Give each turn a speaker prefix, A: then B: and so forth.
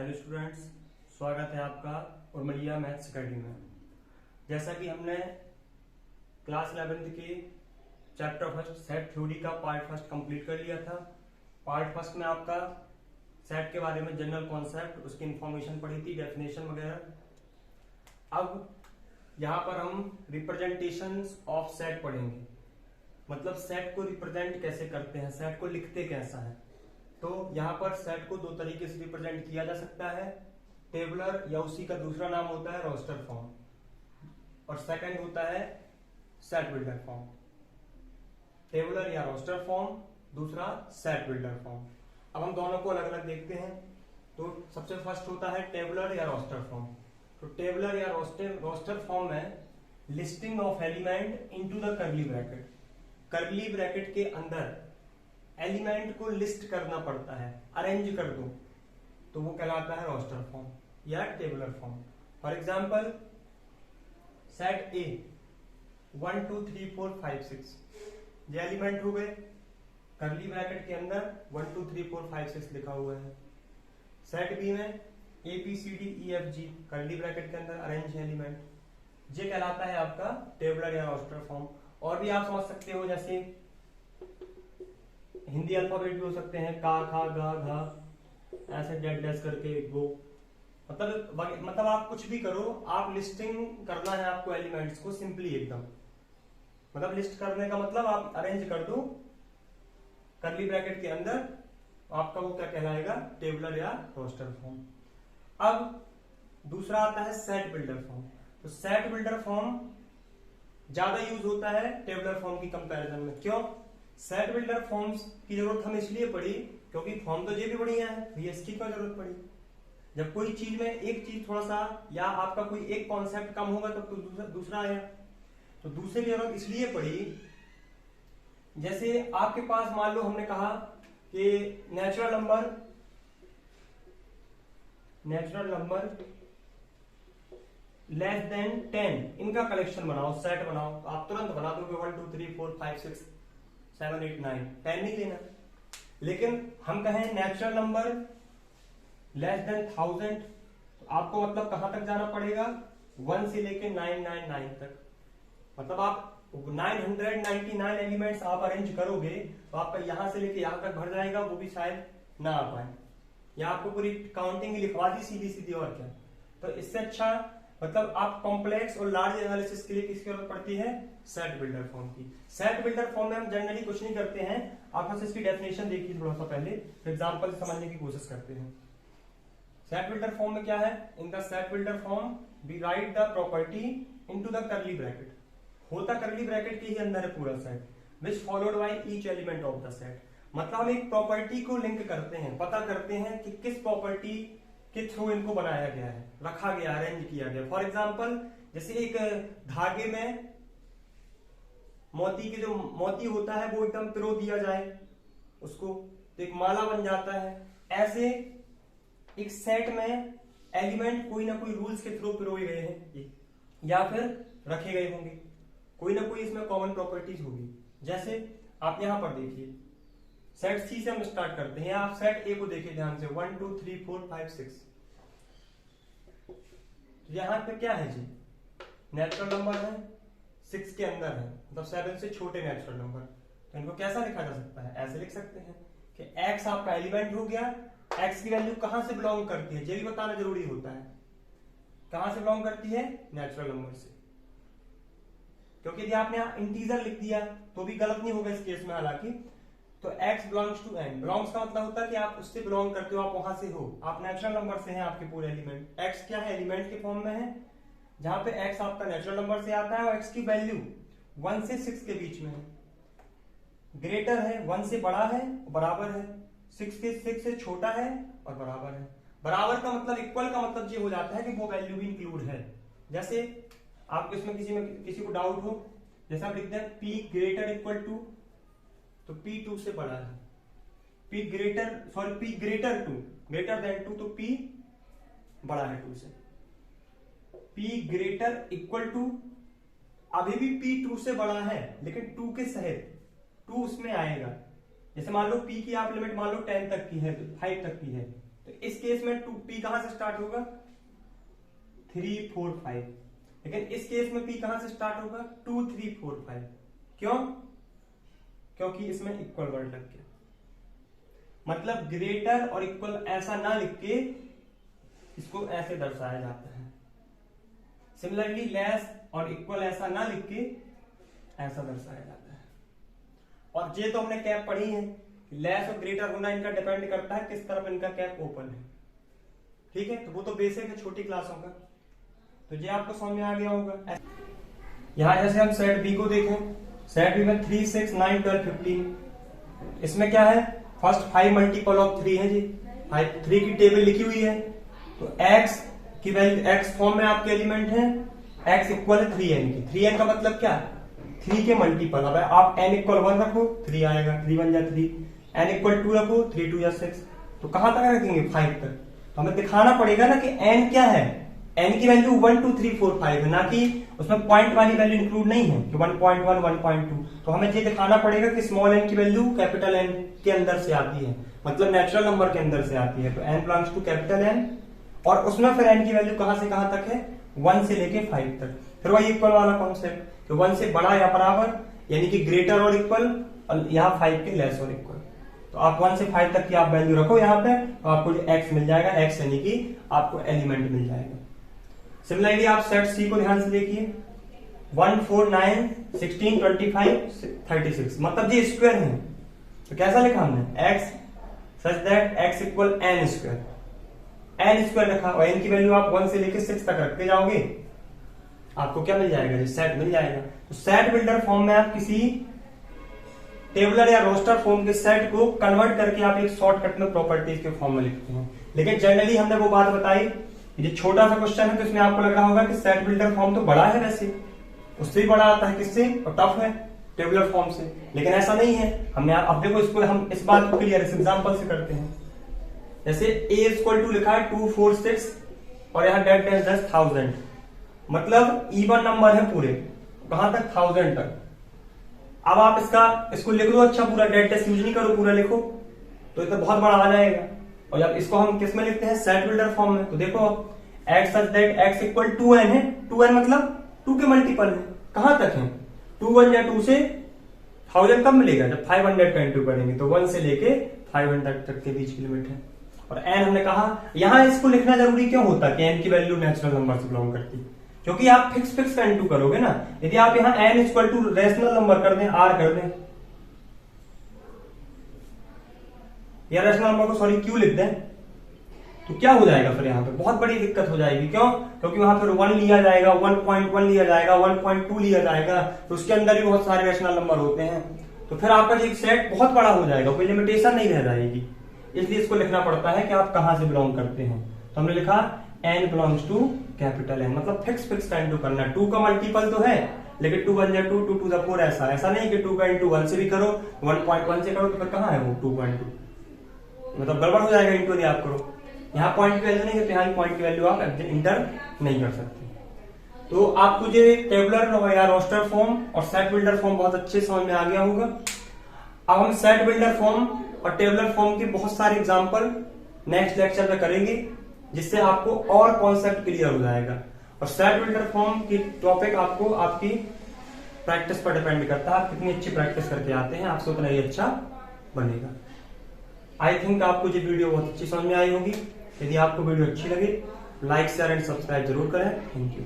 A: Hello students, स्वागत है आपका उर्मिला मैथ्स अकेडमी में। जैसा कि हमने क्लास 11th के चैप्टर फर्स्ट सेट थ्योरी का पार्ट फर्स्ट कंप्लीट कर लिया था। पार्ट फर्स्ट में आपका सेट के बारे में जनरल कॉन्सेप्ट, उसकी इंफॉर्मेशन पढ़ी थी, डेफिनेशन वगैरह। अब यहाँ पर हम रिप्रेजेंटेशंस ऑफ सेट पढ़ेंगे, मतलब सेट को रिप्रेजेंट कैसे करते हैं, सेट को लिखते कैसा है। तो यहाँ पर सेट को दो तरीके से रिप्रेजेंट किया जा सकता है, टेबुलर या उसी का दूसरा नाम होता है रोस्टर फॉर्म, और सेकंड होता है सेट बिल्डर फॉर्म। टेबुलर या रोस्टर फॉर्म, दूसरा सेट बिल्डर फॉर्म। अब हम दोनों को अलग अलग देखते हैं। तो सबसे फर्स्ट होता है टेबुलर या रोस्टर फॉर्म। तो टेबुलर या रोस्टर फॉर्म में listing of element into the curly bracket, curly bracket के अंदर एलिमेंट को लिस्ट करना पड़ता है, अरेंज कर दो, तो वो कहलाता है रोस्टर फॉर्म या tabular form. For example set ए 1 2 3 4 5 6 ये एलिमेंट हो गए, कर्ली ब्रैकेट के अंदर 1 2 3 4 5 6 लिखा हुआ है। सेट बी में A B C D E F G curly bracket के अंदर अरेंज है एलिमेंट, ये कहलाता है आपका टेबुलर या रोस्टर फॉर्म। और भी आप समझ सकते हो, जैसे हिंदी अल्फाबेट भी हो सकते हैं, का खा गा घा, ऐसे डेट डैश करके गो, मतलब आप कुछ भी करो, आप लिस्टिंग करना है आपको एलिमेंट्स को सिंपली एकदम, मतलब लिस्ट करने का मतलब आप अरेंज कर दो कर्ली ब्रैकेट के अंदर, आपका वो क्या कहलाएगा, टेबुलर या रोस्टर फॉर्म। अब दूसरा आता है सेट बिल्डर फॉर्म। तो सेट बिल्डर फॉर्म ज्यादा यूज होता है टेबुलर फॉर्म की कंपैरिजन में। क्यों? सेट बिल्डर फॉर्म्स की जरूरत हमें इसलिए पड़ी क्योंकि फॉर्म तो ये भी बढ़िया है, भैया इसकी क्या जरूरत पड़ी। जब कोई चीज में एक चीज थोड़ा सा या आपका कोई एक कॉन्सेप्ट कम होगा तब तो दूसरा आया, तो दूसरे की जरूरत इसलिए पड़ी। जैसे आपके पास मान लो हमने कहा कि नेचुरल नंबर लेस देन 10 इनका कलेक्शन बनाओ, सेट बनाओ, तो आप तुरंत बना दोगे 1 2 3 4 5 6 7 8 9 10 नहीं लेना। लेकिन हम कहें नेचुरल नंबर लेस देन 1000, तो आपको मतलब कहां तक जाना पड़ेगा, 1 से लेके 999 तक, मतलब आप 999 एलिमेंट्स आप अरेंज करोगे तो आपका यहां से लेके यहां तक भर जाएगा, वो भी शायद ना आ पाए, या आपको पूरी काउंटिंग लिखवा दी सीधी सीधी, और क्या। तो इससे अच्छा मतलब आप कॉम्प्लेक्स और लार्ज एनालिसिस के लिए किसकी जरूरत पड़ती है, सेट बिल्डर फॉर्म की। सेट बिल्डर फॉर्म में हम जनरली कुछ नहीं करते हैं, आप बस इसकी डेफिनेशन देखिए थोड़ा सा पहले, फिर एग्जांपल समझने की कोशिश करते हैं। सेट बिल्डर फॉर्म में क्या है, in the set builder form we write the property into the curly bracket, होता कर्ली ब्रैकेट के ही अंदर है पूरा set, which followed by each element of the set. मतलब हम एक प्रॉपर्टी को लिंक करते हैं, पता करते हैं कि किस प्रॉपर्टी के थ्रू इनको बनाया गया है, रखा गया, अरेंज किया गया। फॉर एग्जाम्पल जैसे एक धागे में मोती के जो मोती होता है वो एकदम पिरो दिया जाए उसको, तो एक माला बन जाता है। ऐसे एक सेट में एलिमेंट कोई ना कोई रूल्स के थ्रू पिरोए गए हैं या फिर रखे गए होंगे, कोई ना कोई इसमें कॉमन प्रॉपर्टीज होगी। जैसे आप यहां पर देखिए, सेट सी से हम स्टार्ट करते हैं, आप सेट ए को देखिए ध्यान से, 1 2 3 4 5 6, यहां पे क्या है जी, नेचुरल नंबर है, 6 के अंदर है, मतलब 7 से छोटे नेचुरल नंबर। तो इनको कैसा लिखा जा सकता है, ऐसे लिख सकते हैं कि x आपका एलिमेंट हो गया, x की वैल्यू कहां से बिलोंग करती है, ये भी बताना जरूरी होता है, कहां से बिलोंग करती है, नेचुरल नंबर से। क्योंकि यदि आपने यहां इंटीजर लिख दिया तो भी गलत नहीं होगा इस केस में, हालांकि तो x belongs to n, belongs का मतलब होता है कि आप उससे बिलोंग करते हो, आप वहां से हो, आप नेचुरल नंबर से हैं, आपके पूरे एलिमेंट। x क्या है, एलिमेंट के फॉर्म में है, जहां पे x आपका नेचुरल नंबर से आता है और x की वैल्यू 1 से 6 के बीच में है, ग्रेटर है, 1 से बड़ा है, बराबर है, 6 से छोटा है और बराबर है। बराबर का मतलब, इक्वल का मतलब ये हो जाता है कि वो वैल्यू भी इंक्लूड है। जैसे आपको इसमें किसी को डाउट हो, जैसे आप लिखते हैं p ग्रेटर इक्वल टू, तो p 2 से बड़ा है, p greater to, greater than 2, तो p बड़ा है 2 से। p ग्रेटर इक्वल टू, अभी भी p 2 से बड़ा है लेकिन 2 के सहित, 2 उसमें आएगा। जैसे मान लो p की आप लिमिट मान लो 10 तक की है, 5 तक की है, तो इस केस में पी कहां से स्टार्ट होगा 3 4 5, लेकिन इस केस में पी कहां से स्टार्ट होगा 2 3 4 5। क्यों? क्योंकि इसमें इक्वल वर्ड लग गया। मतलब ग्रेटर और इक्वल ऐसा ना लिख के इसको ऐसे दर्शाया जाता है। सिमिलरली लेस और इक्वल ऐसा ना लिख के ऐसा दर्शाया जाता है। और ये तो हमने कैप पढ़ी है, लेस और ग्रेटर होना इनका डिपेंड करता है किस तरफ इनका कैप ओपन है। ठीक है, तो वो तो बेसिक है छोटी क्लासों का, तो ये आपको समझ में आ गया होगा। यहां जैसे हम सेट बी को देखें, सेट बी में 3 6 9 12 15, इसमें क्या है फर्स्ट 5 मल्टीपल ऑफ 3 है जी, 3 की टेबल लिखी हुई है। तो x की वैल्यू x फॉर्म में आपके एलिमेंट है, x इक्वल है 3n की। 3n का मतलब क्या, 3 के मल्टीपल। अब आप n इक्वल 1 रखो 3 आएगा, 3 1 जा 3, n इक्वल 2 रखो 3 2 जा 6। तो कहां तक रखेंगे 5 तक। तो हमें दिखाना पड़ेगा ना कि n क्या है, n की वैल्यू 1 2 3 4 5 है, ना कि उसमें पॉइंट वाली वैल्यू इंक्लूड नहीं है कि 1.1 1.2। तो हमें ये दिखाना पड़ेगा कि स्मॉल n की वैल्यू कैपिटल N के अंदर से आती है, मतलब नेचुरल नंबर के अंदर से आती है। तो n belongs to capital N, और उसमें फिर n की वैल्यू कहां से कहां तक है 1 से लेके 5 तक। फिर वही इक्वल वाला कॉन्सेप्ट, तो 1 से बड़ा या बराबर, यानी कि ग्रेटर और इक्वल, और यहाँ 5 के लेस और इक्वल। तो आप 1 से 5 तक की आप वैल्यू रखो यहाँ पे, तो आपको जो x मिल जाएगा, x यानी कि आपको एलिमेंट मिल जाएगा। सिमिलरली आप सेट सी को ध्यान से देखिए, 1 4 9 16 25 36, मतलब ये स्क्वायर है। तो कैसा लिखा हमने x such that x equal n square, n square रखा, और n की वैल्यू आप 1 से लेकर 6 तक रखते जाओगे, आपको क्या मिल जाएगा, सेट मिल जाएगा। तो सेट बिल्डर फॉर्म में आप किसी टेबलर या रोस्टर फॉर्म के सेट को कन्वर्ट करके आप एक शॉर्टकट में प्रॉपर्टीज के फॉर्म में लिखते हैं। लेकिन जनरली हमने वो बात बताई, ये छोटा सा क्वेश्चन है तो इसमें आपको लग रहा होगा कि सेट बिल्डर फॉर्म तो बड़ा है, वैसे उससे भी बड़ा आता है, किससे, और टफ है टेबलर फॉर्म से, लेकिन ऐसा नहीं है। हमने अब देखो इसको, हम इस बात को क्लियर इस एग्जांपल से करते हैं। जैसे a इक्वल टू लिखा है 2 4 6 और यहाँ डेट डेज 1000, मतलब इवन नंबर है पूरे, कहां तक 1000 तक। अब आप इसको लिख लो, अच्छा पूरा डेट टेस्ट यूज नहीं करो, पूरा लिखो, तो ये तो बहुत बड़ा आ जाएगा। और जब इसको हम किस में लिखते हैं, सेट बिल्डर फॉर्म में, तो देखो x such that x equal 2n है, 2n मतलब 2 के मल्टीपल है, कहां तक है 2 1 या 2 से 1000 कब मिलेगा, जब 500 का इंटू करेंगे, तो 1 से लेके 500 तक के बीच की लिमिट है। और n हमने कहा, यहां इसको लिखना जरूरी क्यों होता है कि n की वैल्यू नेचुरल नंबर से बिलोंग करती, क्योंकि आप फिक्स का इंटू करोगे ना। यदि आप यहां n equal to rational number कर दें, r कर दें, या रेशनल नंबर को सॉरी q लिख दें, तो क्या हो जाएगा फिर यहाँ पे बहुत बड़ी दिक्कत हो जाएगी। क्यों? क्योंकि वहां फिर 1 लिया जाएगा, 1.1 लिया जाएगा, 1.2 लिया जाएगा, तो उसके अंदर भी बहुत सारे रेशनल नंबर होते हैं। तो फिर आपका जो सेट बहुत बड़ा हो जाएगा, कोई लिमिटेशन नहीं रह जाएगी। इसलिए इसको लिखना पड़ता है कि आप कहां से बिलोंग करते हैं। तो हमने लिखा n belongs to capital N, मतलब फिक्स का इंटू करना। 2 का मल्टीपल तो है, लेकिन 2 1 2 2 2 4 ऐसा नहीं कि 2 का इंटू 1 से भी करो, 1.1 से करो, तो फिर कहां है वो 2.2, मतलब गड़बड़ हो जाएगा इंटू यदि आप करो। यहाँ पॉइंट की वैल्यू नहीं है, यहाँ पॉइंट की वैल्यू आप इंटर नहीं कर सकते। तो आपको जो टेबलर या रोस्टर फॉर्म और सेट बिल्डर फॉर्म बहुत अच्छे समझ में आ गया होगा। अब हम सेट बिल्डर फॉर्म और टेबलर फॉर्म के बहुत सारे एग्जांपल नेक्स्ट लेक्चर में करेंगे, जिससे आपको और कॉन्सेप्ट क्लियर हो जाएगा। और सेट बिल्डर फॉर्म की टॉपिक आपको आपकी प्रैक्टिस पर डिपेंड करता है, आप कितनी अच्छी प्रैक्टिस करके आते हैं, आपसे उतना ही अच्छा बनेगा। आई थिंक आपको ये वीडियो बहुत अच्छी समझ में आई होगी। यदि आपको वीडियो अच्छी लगे, लाइक शेयर एंड सब्सक्राइब जरूर करें। Thank you.